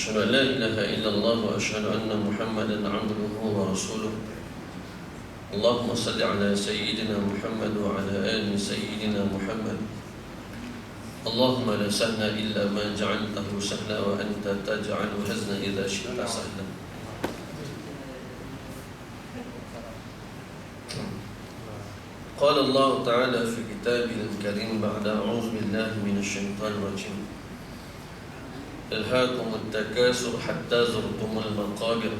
أشهد أن لا إله إلا الله وأشهد أن محمدا عبده ورسوله. اللهم صل على سيدنا محمد وعلى آل سيدنا محمد. اللهم لا سهل إلا ما جعلته سهلا وأنت تجعل الحزن إذا شئت سهلا. قال الله تعالى في كتابه الكريم بعد أعوذ بالله من الشيطان الرجيم: ألهاكم التكاثر حتى زرتم المقابر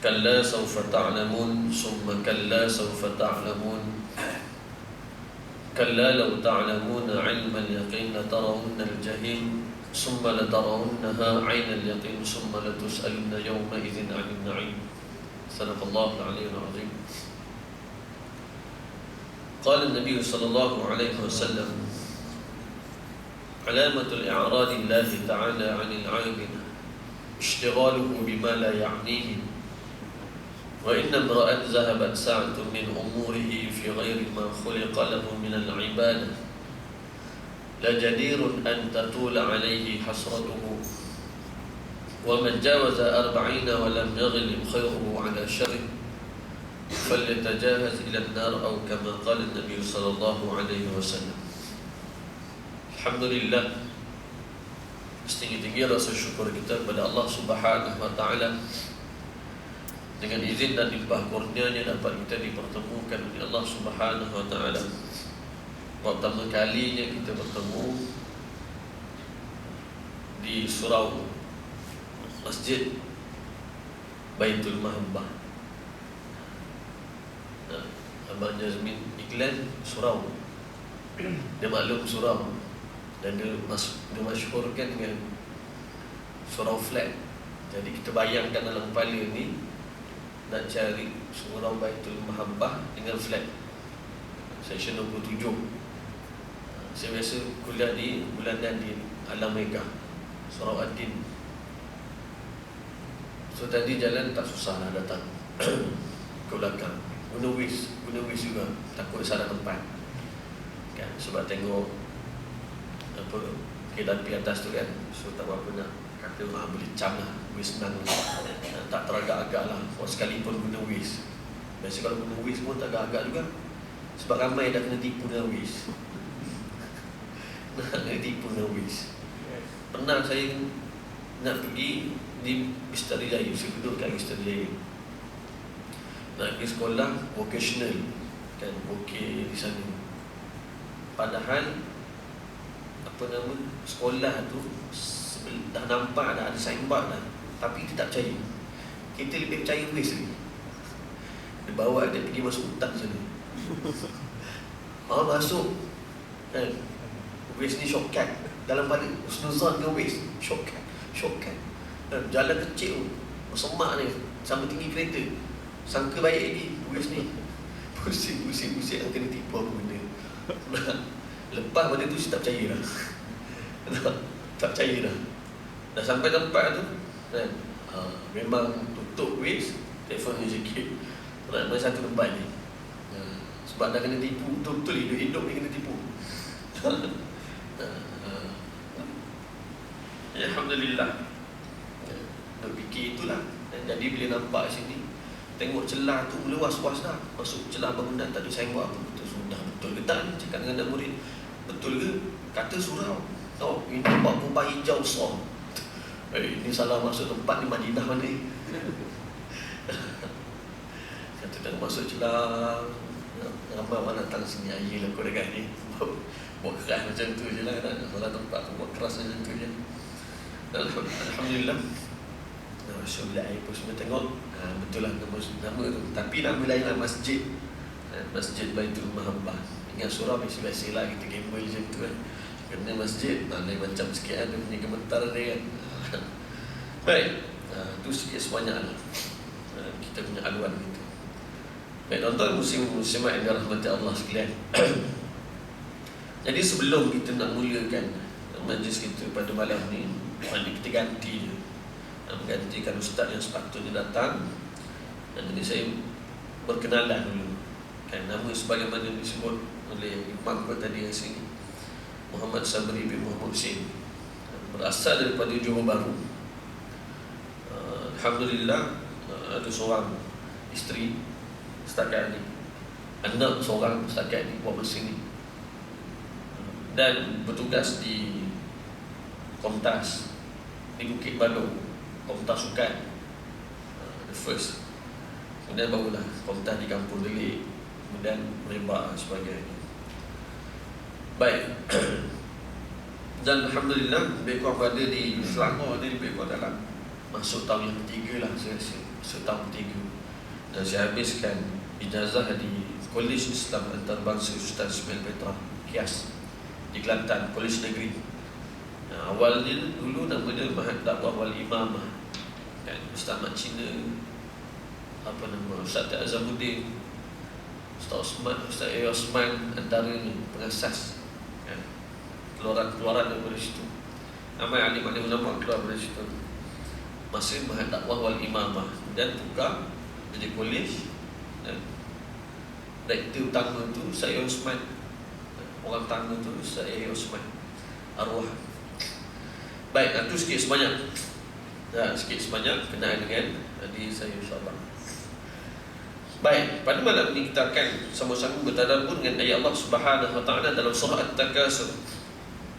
كلا سوف تعلمون ثم كلا سوف تعلمون كلا لو تعلمون علم اليقين لترون الجحيم ثم لترونها عين اليقين ثم لتسألن يومئذ عن النعيم. صدق الله العلي العظيم. قال النبي صلى الله عليه وسلم: علامة الإعراض الله تعالى عن العابد اشتغاله بما لا يعنيه، وإن امرأ ذهبت ساعة من أموره في غير ما خلق له من العبادة لجدير أن تطول عليه حسرته، ومن جاوز 40 ولم يغلب خيره على شره فليتجاهز إلى النار، أو كما قال النبي صلى الله عليه وسلم. Alhamdulillah, setinggi-tinggi rasa syukur kita kepada Allah Subhanahu wa Ta'ala. Dengan izin dan limpah kurnianya dapat kita dipertemukan oleh Allah Subhanahu wa Ta'ala. Pertama kalinya kita bertemu di surau Masjid Baitul Mahabbah. Abang Jazmin iklan surau. Dia maklum surau, dan dia masyhurkan dengan surau flat. Jadi kita bayangkan dalam kepala ni nak cari surau Baitul Mahabbah dengan flat. Section 27. Saya biasa kuliah di bulanan di Alam Mega, Surau Adin. So tadi jalan tak susah nak datang ke belakang. Guna wis juga, takut salah tempat kan, sebab tengok apa kedapi atas tu kan. So tak apa nak kata boleh cam lah, wis senang tak teragak-agak lah. Sekalipun guna wis, biasa kalau guna wis pun tak agak-agak juga, sebab ramai dah kena tipu dengan wis. Nak tipu dengan wis. Pernah saya nak pergi di Misteri Jaya, saya duduk kat Misteri Jaya, nak pergi sekolah vocational kan, okey di sana. Padahal apa nama sekolah tu dah nampak dah ada signboard dah, tapi dia tak percaya. Kita lebih percaya wis lagi. Dia bawa dia pergi masuk hutan sana. Masuk kan, wis ni shortcut. Dalam pada husnuzan ke wis shortcut. Jalan kecil tu semak ni sampai tinggi kereta, sangka baik lagi wis ni. Pusing yang kena tipu apa benda. Lepas pada tu saya tak percaya dah. Tak percaya dah. Dah sampai tempat tu kan, memang tutup wis, telefon ni sikit. Nak main satu tempat ni. Sebab dah kena tipu, betul-betul hidup ni kena tipu. Alhamdulillah. Nak fikir itulah. Jadi bila nampak sini, tengok celah tu mula was-was dah. Masuk celah bangunan tak ada signboard apa. Betul sudah, betul ke tak ni? Cakap dengan anak murid, betul ke? Kata surau. Oh, ini nampak kubah hijau besar. Ini salah masuk tempat ni, Madinah mana ni? Kata tak masuk celah. Ramai orang datang sini, ayolah kau dekat ni. Buat keras macam tu je lah. Salah tempat tu buat keras macam tu je. Alhamdulillah. Rasulullah pun semua tengok, betul lah nama tu. Tapi nama lain lah masjid. Masjid Baitul Mahabbah. Ingat surau biasa-biasa lah kita gamble macam tu kan. Kena masjid, lain macam sikit ada punya gemetar dia kan. Baik, tu sikit sebanyak lah kita punya aluan gitu. Baik, tuan-tuan muslimat yang dirahmati Allah sekalian. Jadi sebelum kita nak mulakan majlis kita pada malam ni, kita ganti je. Menggantikan ustaz yang sepatutnya datang. Dan jadi saya berkenalan dulu kan, nama sebagaimana disebut oleh imam tadi yang sini, Muhammad Sabri bin Muhammad Hussein. berasal daripada Johor Bahru. Alhamdulillah, ada seorang isteri setakat ini, anak seorang setakat ini buat masa ini, dan bertugas di Komtas di Bukit Badung, Komtas Sukan, the first. Kemudian barulah Komtas di Kampung Delik, kemudian Merebak dan sebagainya. Baik. Dan Alhamdulillah, lebih kurang berada di Selangor ni, lebih kurang dalam masuk tahun yang ketiga lah, saya rasa masuk tahun ketiga. Dan saya habiskan ijazah di Kolej Islam Antarabangsa Ustaz Ismail Petra Kias di Kelantan, Kolej Negeri. Awalnya dulu nama dia Mahat Dakwah Wal Imamah, kan, Ustaz Mat Cina, apa nama, Ustaz Azamuddin, Ustaz Osman, Ustaz A. Osman, antara pengasas, kan, keluaran daripada situ. Ramai alim-alim ulama keluar dari situ. Masih Mahat Dakwah Wal Imamah, dan buka jadi kolej, dan direktur utama tu Ustaz A. Osman, orang tangga tu Ustaz A. Osman arwah. Baik, itu sikit sebanyak. Sikit sebanyak kenal dengan adik saya, insyaAllah. Baik, pada malam ini kita akan sama-sama bertadabbur dengan ayat Allah Subhanahu Wa Taala dalam surah At-Takasur.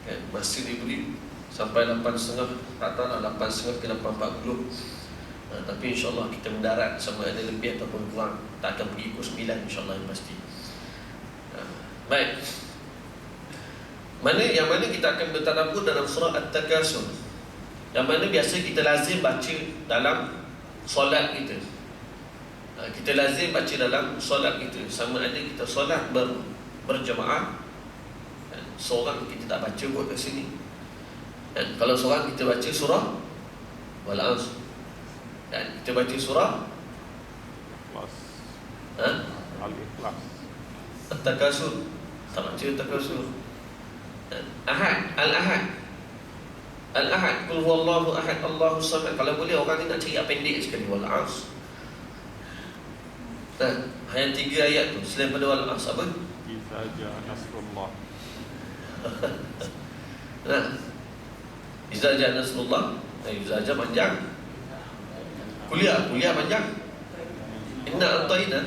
Kan, masih diberi sampai 8.5, katalah 8.5 ke 8.40. Tapi insyaAllah kita mendarat sama ada lebih ataupun kurang. Tak akan pergi pukul 9 insyaAllah, yang pasti. Baik, yang mana kita akan bertadabbur dalam surah At-Takasur, yang mana biasa kita lazim baca dalam solat kita. Kita lazim baca dalam solat kita, sama ada kita solat berjemaah, seorang kita tak baca buat kat sini. Dan kalau seorang kita baca surah Wal Asr, dan kita baca surah Al-Ikhlas, At-Takasur, tak baca At-Takasur. Ahad, Al-Ahad, Qul huwallahu ahad, Allahu samad. Kalau boleh orang ni nak cari pendek sekali, Wal Asr. Yang 3 ayat tu selain pada Wal Asr apa? Idza jaa nasrullah. Idza jaa nasrullah. Idza jaa panjang. Kuliah panjang. Inna a'tayna.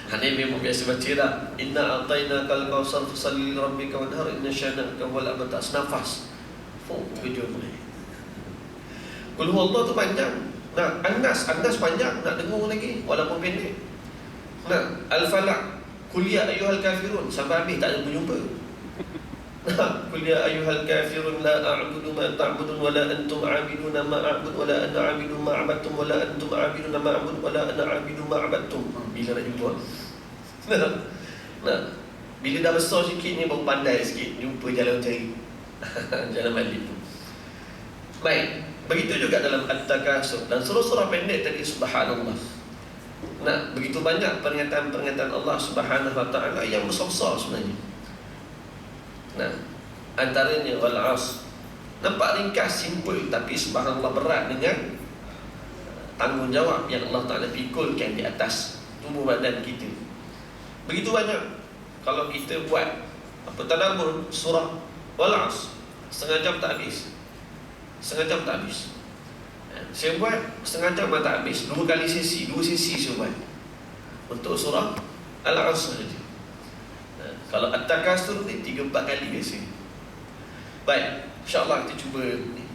Ini memang biasa baca dah. Inna a'tayna kal kausar fasalli li rabbika wanhar inna syanaka wal abtas. Nafas. Tujuh boleh. Qul huwallahu tu panjang. An-Nas panjang, nak dengar lagi walaupun pendek. Al-Falaq, Qul ya ayyuhal kafirun, sampai habis tak ada berjumpa. Qul ya ayyuhal kafirun la a'budu ma ta'budun wa la antum 'abiduna ma a'bud wa la ana 'abidu ma 'abadtum wa la antum 'abiduna ma a'bud wa la ana 'abidu ma 'abadtum. Bila nak jumpa? Bila dah besar sikit ni baru pandai sikit jumpa jalan cari. Jalan balik tu. Baik, begitu juga dalam At-Takasur dan surah-surah pendek tadi, subhanallah. Begitu banyak pernyataan-pernyataan Allah Subhanahu Wa Taala yang besar-besar sebenarnya. Antaranya Wal Asr. Nampak ringkas, simple, tapi subhanallah berat dengan tanggungjawab yang Allah Ta'ala pikulkan di atas tubuh badan kita. Begitu banyak. Kalau kita buat tadabbur surah Wal Asr, setengah jam tak habis. Saya buat setengah jam tak habis. 2 sesi saya buat untuk surah Al-Asr saja. Kalau At-Takasur ni 3-4 kali biasa. Baik, insyaAllah kita cuba ni.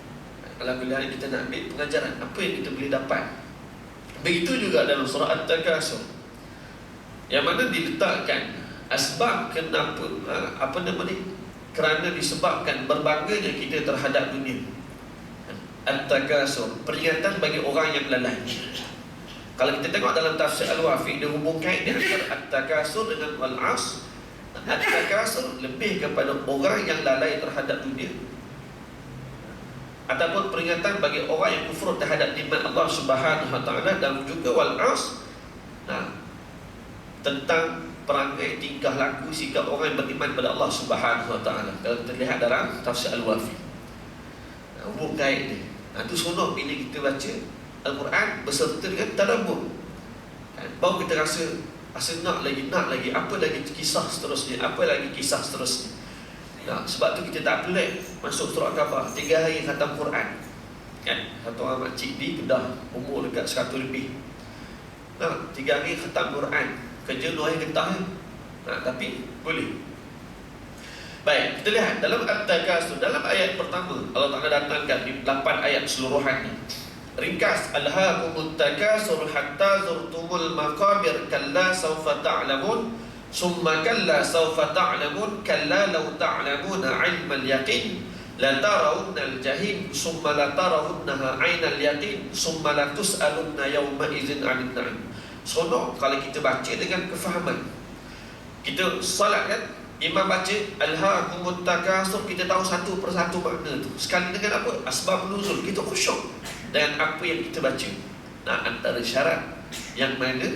Alhamdulillah kita nak ambil pengajaran apa yang kita boleh dapat. Begitu juga dalam surah At-Takasur, yang mana diletakkan asbab kenapa, kerana disebabkan berbangganya kita terhadap dunia. At-Takasur, peringatan bagi orang yang lalai. Kalau kita tengok dalam tafsir Al-Wafiq, dia hubungkan dia antara At-Takasur dengan Wal Asr. At-Takasur lebih kepada orang yang lalai terhadap dunia, ataupun peringatan bagi orang yang kufur terhadap nikmat Allah Subhanahu Wa Taala. Dan juga Wal Asr tentang perangai, tingkah laku, sikap orang yang beriman pada Allah Subhanahu Wa Taala. Kalau kita lihat dalam tafsir Al-Wafiq, hubung kait dia. Itu seronok bila kita baca Al-Quran beserta dengan tadabbur. Baru kita rasa nak lagi, apa lagi kisah seterusnya, Nah, sebab tu kita tak pelik masuk surah Kafah 3 hari khatam Quran. Kan? Satu orang makcik di Kedah, umur dekat 100 lebih. Nah, 3 hari khatam Quran. Kerja 2 hari getah. Nah, tapi boleh. Baik, kita lihat dalam At-Takasur, dalam ayat pertama Allah Ta'ala datangkan di 8 ayat seluruhannya. Ringkas, alhaakumut takasur hatta zurtumul maqabir kalla sawfa ta'lamun summa kalla sawfa ta'lamun kalla law ta'lamuna 'ilmal yaqin la tarawunnal jahim summa la tarawunnaha 'ainal yaqin summa la tus'alunna yawma idzin 'anil na'im. Sonok kalau kita baca dengan kefahaman. Kita salat kan, imam baca alhaakumut takasur, kita tahu satu persatu makna tu. Sekali dengan apa? Asbab nuzul, kita khusyuk dengan apa yang kita baca. Nah, antara syarat yang mana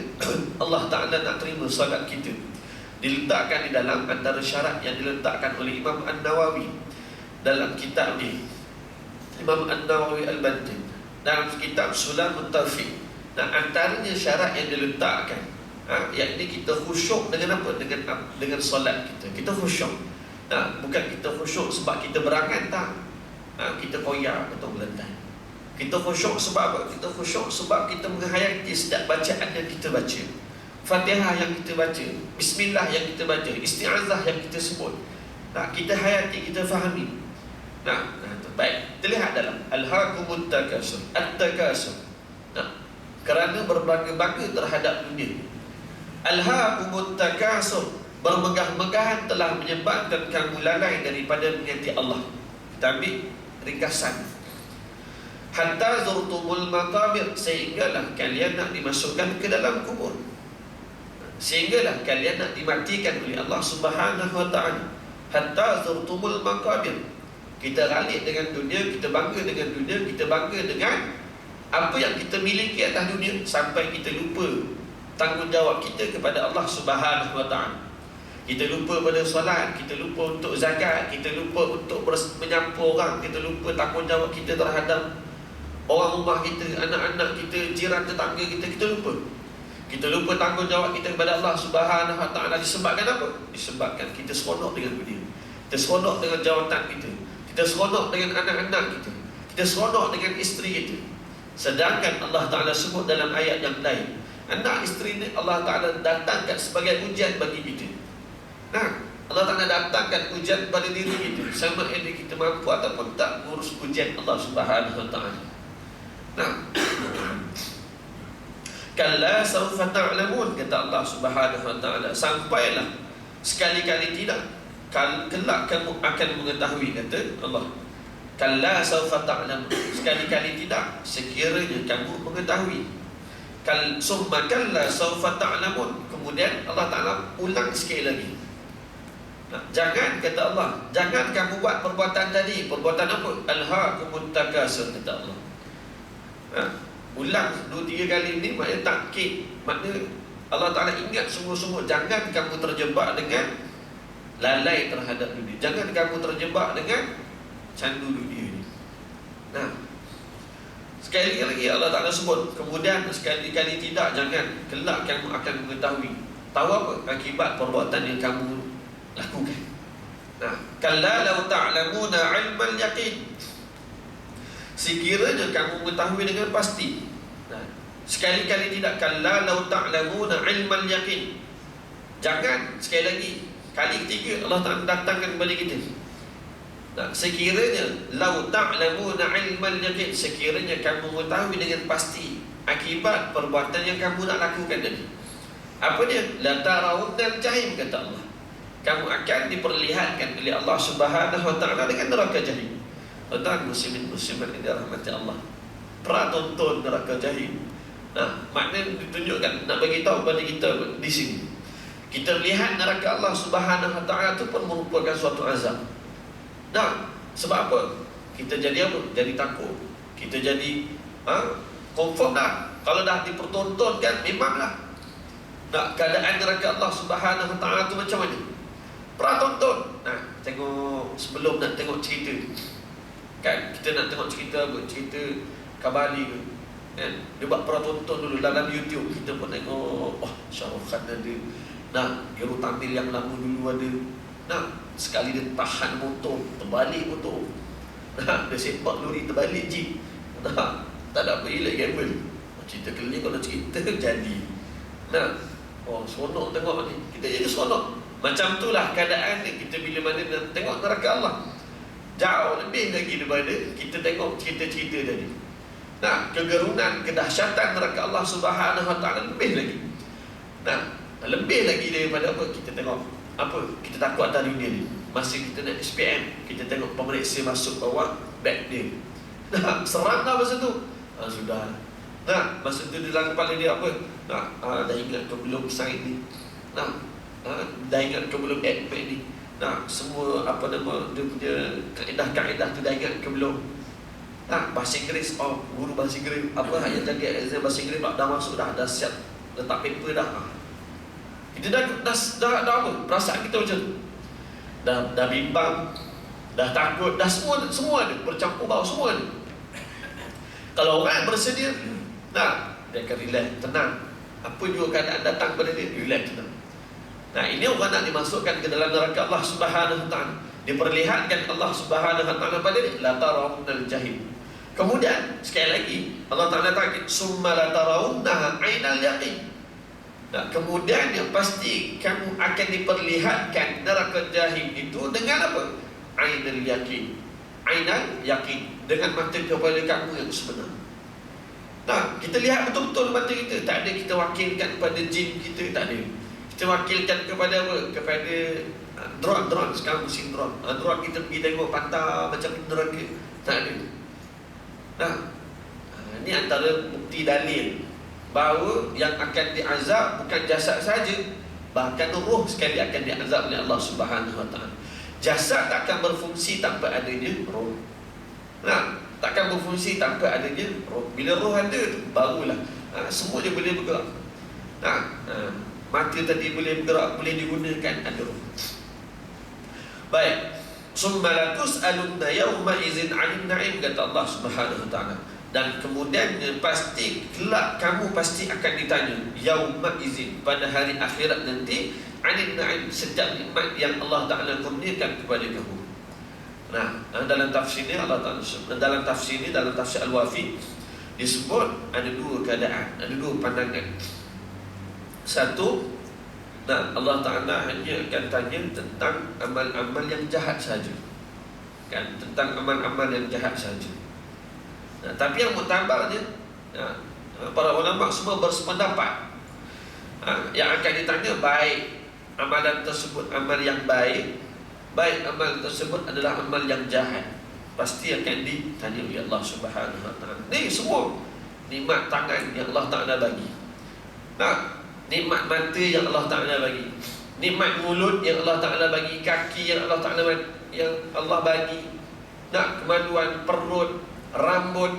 Allah Ta'ala nak terima salat kita diletakkan di dalam antara syarat yang diletakkan oleh Imam An-Nawawi dalam kitab ni, Imam An-Nawawi Al-Bantin dalam kitab Sulamut Tawfiq. Nah, antaranya syarat yang diletakkan, yakni kita khusyuk dengan apa? Dengan solat kita. Kita khusyuk. Nah, bukan kita khusyuk sebab kita berangan, tak. Kita koyak atau melentai. Kita khusyuk sebab apa? Kita khusyuk sebab kita menghayati setiap bacaan yang kita baca. Fatihah yang kita baca, Bismillah yang kita baca, Isti'azah yang kita sebut. Nah, kita hayati, kita fahami. Nah, baik. Kita lihat dalam Alhaakumut Takasur, At-Takasur. Nah, kerana berbangga-bangga terhadap dunia. Alhaakumut Takasur, bermegah-megahan telah menyebabkan kamu lalai daripada mengingati Allah. Kita ambil ringkasan. Hatta zurtumul maqabir, sehinggalah kalian nak dimasukkan ke dalam kubur. Sehinggalah kalian nak dimatikan oleh Allah Subhanahu wa ta'ala. Hatta zurtumul maqabir. Kita ralik dengan dunia, kita bangga dengan dunia, kita bangga dengan apa yang kita miliki atas dunia, sampai kita lupa tanggungjawab kita kepada Allah Subhanahu wa ta'ala. Kita lupa pada solat, kita lupa untuk zakat, kita lupa untuk menyapa orang, kita lupa tanggungjawab kita terhadap orang rumah kita, anak-anak kita, jiran tetangga kita, kita lupa. Kita lupa tanggungjawab kita kepada Allah Subhanahu wa ta'ala. Disebabkan apa? Disebabkan kita seronok dengan dunia. Kita seronok dengan jawatan kita. Kita seronok dengan anak-anak kita. Kita seronok dengan isteri kita. Sedangkan Allah Ta'ala sebut dalam ayat yang lain, anak isteri ni Allah Ta'ala datangkan sebagai ujian bagi kita. Nah, Allah Ta'ala datangkan ujian pada diri kita, sama ada kita mampu ataupun tak ngurus ujian Allah Subhanahu wa ta'ala. Nah, kalla sawfa ta'lamun, kata Allah Subhanahu wa ta'ala, sampailah sekali-kali tidak, kelak kamu akan mengetahui, kata Allah. Kalla sawfa ta'lamun, sekali-kali tidak, sekiranya kamu mengetahui. Summa kalla sawfa ta'lamun, kemudian Allah Ta'ala ulang sekali lagi. Nah, jangan, kata Allah, jangan kamu buat perbuatan tadi. Perbuatan apa? Alhaakumut takasur, kata Allah. Ulang 2-3 kali ni maknanya takkid, maknanya Allah Ta'ala ingat sungguh-sungguh, jangan kamu terjebak dengan lalai terhadap dunia, jangan kamu terjebak dengan candu dunia ni. Nah, sekali lagi Allah Ta'ala sebut, kemudian sekali-kali tidak, jangan, kelak kamu akan mengetahui. Tahu apa? Akibat perbuatan yang kamu lakukan. Nah, kalla law ta'lamuna 'ilmal yaqin, sekiranya kamu mengetahui dengan pasti. Nah, sekali-kali tidak, kalla law ta'lamuna 'ilmal yaqin. Jangan, sekali lagi, kali ketiga Allah Ta'ala datangkan kepada kita. Nah, sekiranya law ta'lamuna 'ilmal yaqin, sekiranya kamu mengetahui dengan pasti akibat perbuatan yang kamu nak lakukan tadi. Apa dia? La tarawunnal jahim, kata Allah. Kamu akan diperlihatkan oleh Allah Subhanahu wa ta'ala dengan neraka jahim. Tuan muslimin muslimat yang dirahmati Allah, pernah tonton neraka jahim? Nah, maknanya ditunjukkan, nak bagi tahu kepada kita di sini, kita melihat neraka Allah Subhanahu wa ta'ala itu pun merupakan suatu azab. Nah, sebab apa? Kita jadi apa? Jadi takut. Kita jadi confirm dah. Kalau dah dipertontonkan, memanglah. Nah, keadaan neraka Allah Subhanahu wa ta'ala itu macam mana? Pernah tonton? Nah, tengok, sebelum nak tengok cerita, kan, kita nak tengok cerita apa? Cerita Kabali ke, kan? Dia buat pernah tonton dulu dalam YouTube. Kita pun tengok, oh, Shah Rukh Khan ada. Nah, hero tampil yang lama dulu ada. Nah, sekali dia tahan motor, terbalik motor. Nah, dia sepak lori, terbalik jeep. Nah, tak ada apa, elak gamble. Cerita keliling kalau cerita jadi. Nah, seronok tengok ni. Kita jadi seronok. Macam itulah keadaan ni. Kita bila mana tengok neraka Allah, jauh lebih lagi daripada kita tengok cerita-cerita tadi. Nah, kegerunan, kedahsyatan neraka Allah Subhanahu Wa Taala lebih lagi. Nah, lebih lagi daripada apa kita tengok. Apa kita takut atas dunia ni. Masa kita nak SPM, kita tengok pemeriksa masuk bawah beg dia. Nah, seram dah masa tu. Sudah. Nah, masa tu dalam kepala dia apa? Nah, dah ingat ke belum sign ni? Nah, dah ingat ke belum admit ni? Nah, semua apa nama dia punya kaedah-kaedah tu dah ingat ke belum? Nah, bahasa Inggeris, guru bahasa Inggeris apa yang jaga exam bahasa Inggeris dah masuk dah siap letak paper dah. Kita dah apa? Perasaan kita macam tu. Dah bimbang, dah takut, dah semua ada bercampur bau semua ada. Kalau orang bersedia, nah, dia akan relax, tenang. Apa juga keadaan datang pada dia, relax, tenang. Nah, ini orang nak dimasukkan ke dalam neraka Allah Subhanahu Wa Taala. Diperlihatkan Allah Subhanahu Wa Taala pada dia, la tarawunnal jahim. Kemudian sekali lagi Allah Taala takkid, summa la tarawunnaha ainal yaqin. Nah, kemudian yang pasti kamu akan diperlihatkan neraka jahim itu dengan apa? Ainal yaqin. Ainal yaqin, dengan mata kepala kamu yang sebenar. Nah, kita lihat betul-betul mata kita. Tak ada kita wakilkan kepada jin kita, tak ada. Kita wakilkan kepada apa? Kepada drone. Sekarang musim drone. Drone kita pergi tengok pantai macam neraka, tak ada. Nah, ini antara bukti dalil bahawa yang akan diazab bukan jasad saja, bahkan roh sekali akan diazab oleh Allah Subhanahu Wa Taala. Jasad takkan berfungsi tanpa adanya roh. Nah, takkan berfungsi tanpa adanya roh. Bila roh ada, barulah semua dia boleh bergerak. Nah, mata tadi boleh bergerak, boleh digunakan, ada roh. Baik. Summa la tus'alunna yawma idzin 'anil na'im, kata Allah Subhanahu Wa Taala. Dan kemudian pasti kelak kamu pasti akan ditanya yauma idzin, pada hari akhirat nanti, 'anil na'im, setiap nikmat yang Allah Taala kurniakan kepada kamu. Nah, dalam tafsir ni Allah Taala, dalam tafsir Al-Wafi disebut ada dua keadaan, ada dua pandangan. Satu, nah, Allah Ta'ala hanya akan tanya tentang amal-amal yang jahat saja, kan? Tentang amal-amal yang jahat saja. Nah, tapi yang muktabarnya, para ulama semua bersependapat, yang akan ditanya baik amalan tersebut amal yang baik amal tersebut adalah amal yang jahat, pasti akan ditanya oleh Allah Subhanahu Wa Taala. Ni semua nikmat tangan yang Allah Ta'ala bagi. Nah, nikmat mata yang Allah Ta'ala bagi, nikmat mulut yang Allah Ta'ala bagi, kaki yang Allah Ta'ala bagi, nak kemaluan perut, rambut,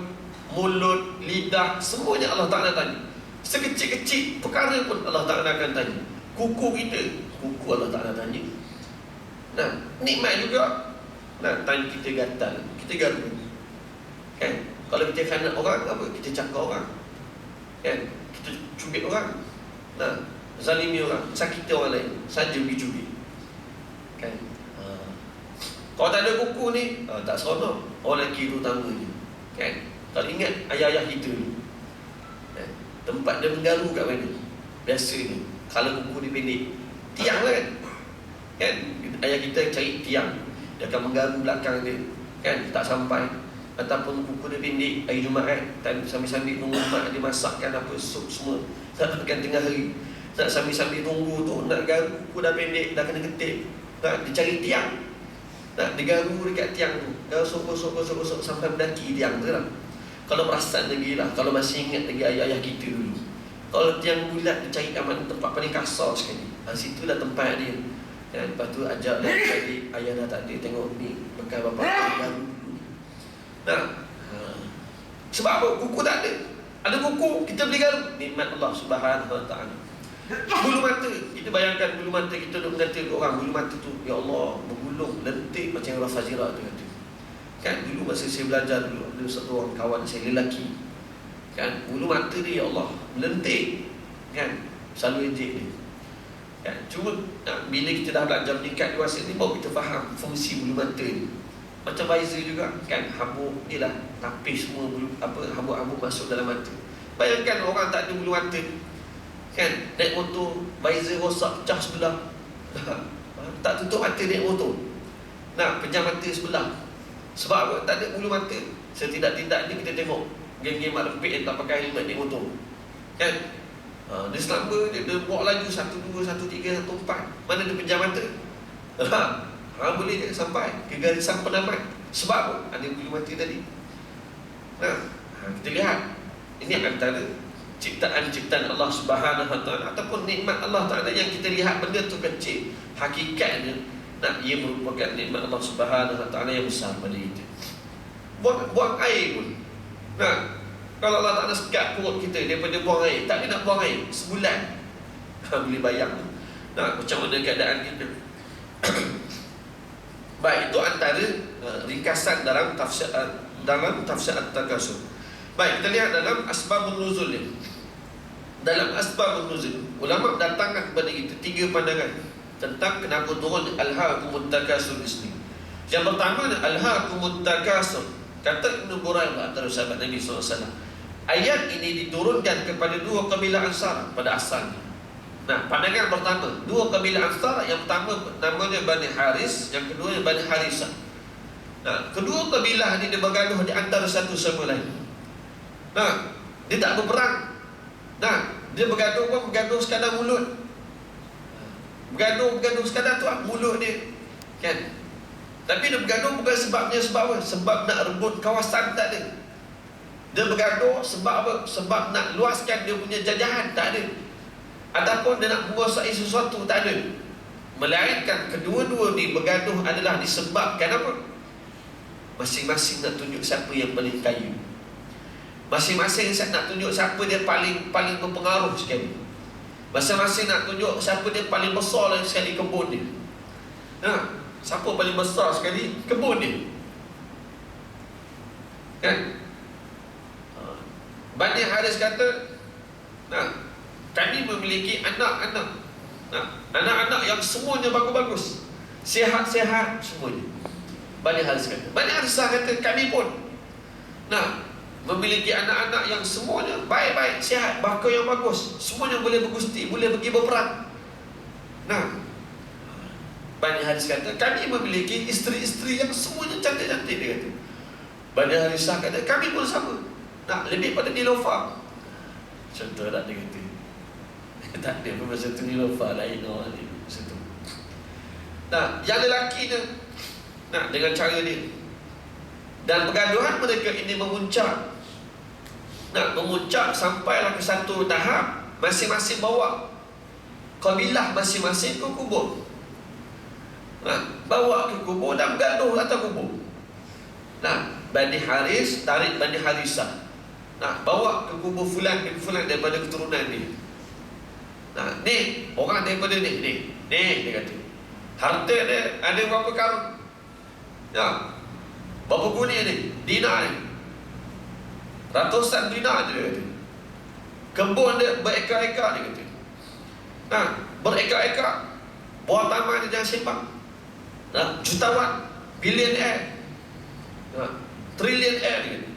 mulut, lidah, semuanya Allah Ta'ala tanya. Sekecil-kecil perkara pun Allah Ta'ala akan tanya. Kuku kita, kuku Allah Ta'ala tanya. Nah, nikmat juga. Nah, tangan kita gatal, kita garu, kan? Kalau kita kena orang, apa? Kita cakap orang, kan? Kita cubit orang. Nah, zalimi orang, sakiti orang lain, saja pergi cubit, kan? Kalau tak ada kuku ni, tak seronok. Orang lelaki terutamanya, kan? Kalau ingat ayah-ayah kita ni, kan? Tempat dia menggaru kat mana? Biasanya kalau kuku dia pendek, tiang lah, kan? Ayah kita cari tiang, dia akan menggaru belakang dia, kan? Tak sampai. Ataupun kuku dia pendek, hari Jumaat, sambil-sambil tunggu mak dia masakkan apa, sup semua, nak makan tengah hari, nak sambil-sambil tunggu tu, nak garu, kuku dah pendek, dah kena ketip, nak dicari tiang, nak digaru dekat tiang tu, garu sokok sampai mendaki tiang tu lah. Kalau perasan lagi lah, kalau masih ingat lagi ayah-ayah kita dulu, kalau tiang bulat, dia cari aman tempat paling kasar sekali, situ lah tempat dia, kan? Lepas tu ajak lah balik, ayah dah tak ada, tengok ni bekas bapak garu. Nah, sebab apa? Kuku tak ada. Ada kuku, kita beli garu. Nikmat Allah Subhanahu Wa Taala. Bulu mata, kita bayangkan bulu mata kita duk mengata ke orang, bulu mata tu, ya Allah, bergulung, lentik macam Rafa Zira tu kata. Kan dulu masa saya belajar dulu, ada satu orang kawan saya lelaki, kan, bulu mata dia, ya Allah, lentik, kan, selalu ejek dia, kan? Cuma bila kita dah belajar meningkat dewasa ni, baru kita faham fungsi bulu mata ni. Macam Pfizer juga kan, habuk dia lah tapis semua bulu, habuk-habuk masuk dalam mata. Bayangkan orang tak ada bulu mata kan, naik motor Pfizer rosak pecah sebelah, tak tutup mata naik motor, pejam mata sebelah. Sebab apa? Tak ada bulu mata. Setidak-tidaknya kita tengok geng-geng mak lempik yang tak pakai helmet naik motor kan, dia selamba dia bawa laju 1, 2, 1, 3, 1, 4, mana dia pejam mata, boleh je sampai ke garisan penamat. Sebab apa? Ada bulu mata tadi. Kita lihat ini antara ciptaan-ciptaan Allah Subhanahu Wa Taala ataupun nikmat Allah Taala yang kita lihat benda tu kecil, hakikatnya ia merupakan nikmat Allah Subhanahu Wa Taala yang besar pada kita. Buang air pun, kalau Allah Taala sekat perut kita daripada buang air, tak nak buang air sebulan, boleh bayang macam mana keadaan kita. Baik, itu antara ringkasan dalam tafsir At-Takasur. Baik, kita lihat dalam asbabun nuzul ni. Dalam asbabun nuzul, ulama datangkan kepada kita 3 pandangan tentang kenapa turun Alhaakumut Takasur ini. Yang pertama, Alhaakumut Takasur, kata Ibn Buraybah antara sahabat Nabi SAW, ayat ini diturunkan kepada 2 kabilah Ansar pada asalnya. Pandangan pertama, 2 kabilah Ansar, yang pertama namanya Bani Haris, yang kedua Bani Harisah. Kedua kabilah ini dia bergaduh di antara satu sama lain. Dia tak berperang. Dia bergaduh sekadar mulut. Bergaduh sekadar tu mulut dia kan. Tapi dia bergaduh bukan sebabnya sebab apa? Sebab nak rebut kawasan, tak ada. Dia bergaduh sebab apa? Sebab nak luaskan dia punya jajahan, tak ada. Ataupun dia nak menguasai sesuatu, tak ada. Melainkan kedua-dua ni bergaduh adalah disebabkan apa? Masing-masing nak tunjuk siapa yang paling kaya. Masing-masing nak tunjuk siapa dia paling berpengaruh sekali. Masing-masing nak tunjuk siapa dia paling besar sekali kebun dia. Siapa paling besar sekali kebun dia kan. Bani Haris kata, kami memiliki anak-anak, anak-anak yang semuanya bagus-bagus, sihat-sihat semuanya. Bani Haris kata. Bani Harisah kata, kami pun memiliki anak-anak yang semuanya baik-baik, sihat, bahkan yang bagus, semuanya boleh bergusti, boleh pergi berperang. Bani Haris kata, kami memiliki isteri-isteri yang semuanya cantik-cantik, dia kata. Bani Harisah kata, kami pun sama, lebih pada Niloufar. Contoh tak, dia kata tak ada pun masa tu Niloufar lain orang ni masa tu. Yang lelaki ni dengan cara dia, dan pergaduhan mereka ini memuncak. Memuncak sampailah ke satu tahap, masing-masing bawa kabilah masing-masing ke kubur. Bawa ke kubur dan bergaduh atas kubur. Bani Haris tarik Bani Harisah, bawa ke kubur fulan bin fulan daripada keturunan dia. Ni orang daripada ni dia kata, harta dia ada berapa karung, berapa guni ni, dinar ni, ratusan dinar dia kata. Kebun dia berekar-ekar, dia kata. Berekar-ekar, buah taman dia jangan sembang. Jutawan, bilionaire, triliunaire, dia kata.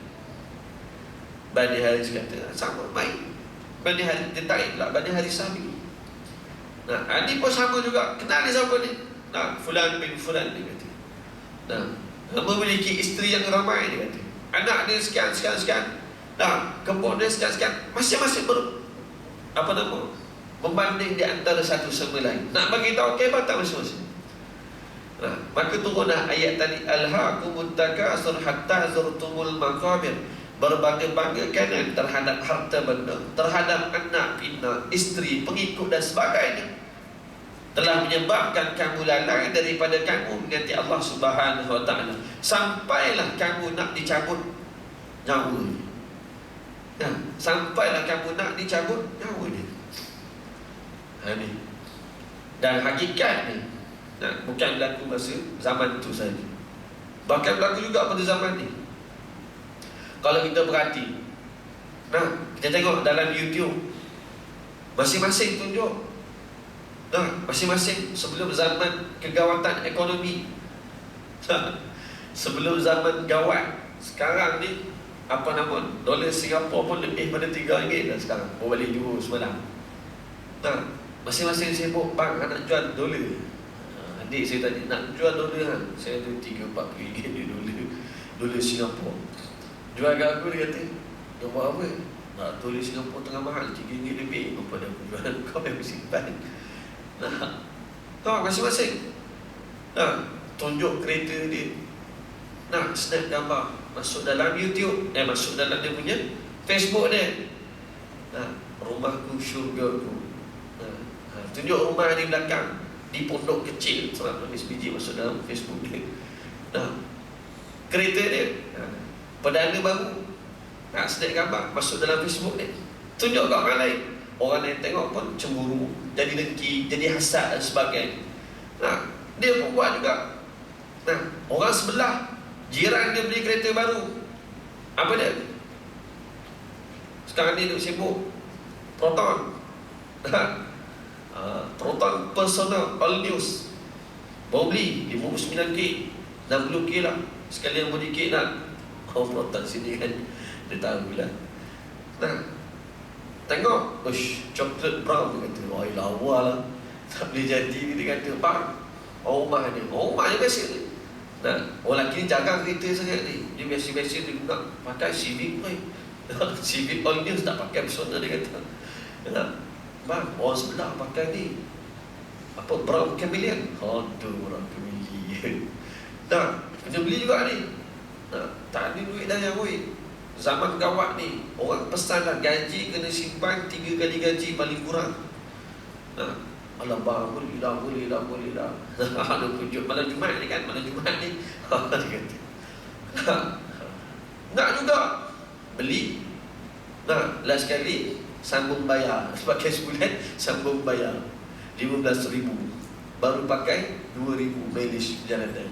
Bani Haris kata, sama, baik. Bani Haris, dia tarik pula Bani Harisah ni. Ini pun sama juga. Kenal dia siapa ni? Fulan bin fulan, dia kata. Memiliki isteri yang ramai, dia kata. Anak dia sekian. Kebun dia sekian. Masing-masing membanding di antara satu sama lain. Nak bagi tahu kehebatan masing-masing. Maka turunlah ayat tadi, Alhaakumut Takasur hatta zurtumul maqabir. Berbangga-banggakan terhadap harta benda, terhadap anak, pinak, isteri, pengikut dan sebagainya, telah menyebabkan kamu lalai daripada kamu mengingati Allah Subhanahu Wa Taala, sampailah kamu nak dicabut nyawa. Sampailah kamu nak dicabut nyawa dia. Ni. Dan hakikatnya bukan berlaku masa zaman itu saja, bahkan berlaku juga pada zaman ni. Kalau kita perhati, kita tengok dalam YouTube, masing-masing tunjuk Nah, masing-masing sebelum zaman kegawatan ekonomi, sebelum zaman gawat, sekarang ni apa nama, dolar Singapura pun lebih pada RM3 dah sekarang. Balik Johor semalam. Nah, masing-masing sibuk, bang, nak jual dolar. Adik saya tadi nak jual dolar, saya ada RM3-4 di dolar Singapura. Jual kat aku, dia kata, dia buat apa? Nak dolar Singapura tengah mahal, RM3 lebih. Apa dah aku jual? Kau yang simpan. Nah, tahu masing-masing. Nah, tunjuk kereta dia. Nah, snap gambar, masuk dalam YouTube, masuk dalam dia punya Facebook dia. Nah, rumahku syurgaku. Nah, tunjuk rumah di belakang, di pondok kecil, 100 biji masuk dalam Facebook dia. Nah, kereta dia, perdana baru. Nah, snap gambar, masuk dalam Facebook dia. Tunjuk kat orang lain. Orang yang tengok pun cemburu, jadi dengki, jadi hasad dan sebagainya. Nah, dia pun buat juga. Nah, orang sebelah, jiran dia beli kereta baru. Apa dia? Sekarang ni duk sibuk Proton. Proton personal all news. Baru beli 59K, 60K lah. Sekalian body kit lah. Proton sini kan, dia tahu lah. Nah, tengok, coklat brown, dia kata, wah lawa lah, tak boleh jadi. Dia kata, bang, rumah dia biasa ni. Nah, orang lelaki ni jarang kereta sangat ni. Dia biasa-biasa dia guna pakai Civic ni. Civic all news, tak pakai personal, dia kata. Nah, bang, orang sebelah pakai ni, apa, brown chameleon. Aduh, brown chameleon. Nah, kena beli juga ni. Nah, tak ada duit dah yang weh. Zaman gawat ni, orang pesan dah gaji kena simpan 3 kali gaji paling kurang. Nah, alah bang, boleh lah. Ada tunjuk malam Jumaat ni kan, malam Jumaat ni. Dia kata, nak juga beli. Nah, last kali sambung bayar, pakai sebulan sambung bayar 15,000, baru pakai 2,000 mileage perjalanan.